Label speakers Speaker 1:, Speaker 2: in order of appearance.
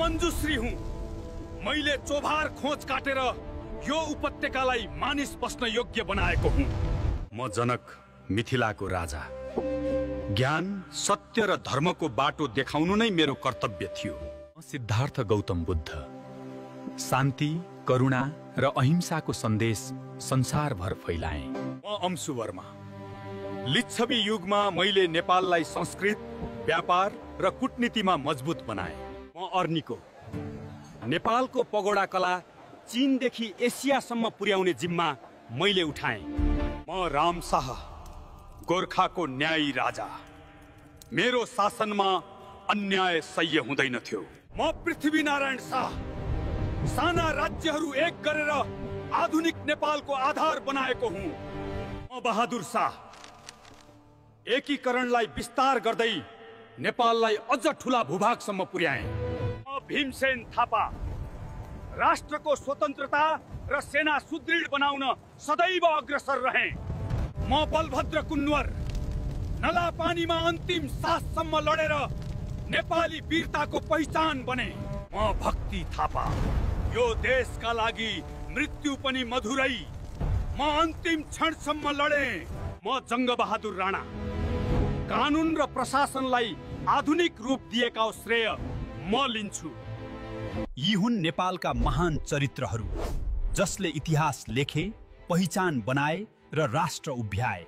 Speaker 1: मञ्जुश्री हुँ। मैले चोभार खोज काटेर यो उपत्यकालाई मानिस बस्न योग्य बनाएको हुँ। म जनक, मिथिलाको राजा। ज्ञान, सत्य र धर्मको बाटो देखाउनु नै मेरो कर्तव्य थियो। म सिद्धार्थ गौतम बुद्ध, शान्ति, करुणा र अहिंसाको सन्देश संसारभर फैलाएँ। म अंशु वर्मा, लिच्छवी युगमा मैले नेपाललाई संस्कृत, व्यापार र कूटनीतिमा मजबुत बनाएँ। म अर्निको, नेपालको पगोडा कला चीनदेखि एसियासम्म पुर्याउने जिम्मा मैले उठाएँ। म राम शाह, गोर्खाको न्यायी राजा। मेरो शासनमा अन्याय सह्य हुँदैन थियो। म पृथ्वीनारायण शाह, साना राज्यहरू एक गरेर आधुनिक नेपालको आधार बनाएको हुँ। म बहादुर शाह, एकीकरणलाई विस्तार गर्दै नेपाललाई अझ ठूला भूभागसम्म पुर्याएँ। म भीमसेन थापा, राष्ट्रको स्वतन्त्रता र सेना सुदृढ बनाउन सदैव अग्रसर रहेँ। म बलभद्र कुन्वर, नलापानीमा अन्तिम साससम्म लडेर नेपाली वीरताको पहिचान बने। म भक्ति थापा, यो देशका लागि मृत्यु पनि मधुरै। म अन्तिम क्षणसम्म लडे। म जङ्गबहादुर राणा, कानुन र प्रशासनलाई आधुनिक रूप दिएका श्रेय म लिन्छु।
Speaker 2: यी हुन् नेपालका महान चरित्रहरू जसले इतिहास लेखे, पहिचान बनाए र राष्ट्र उभ्याए।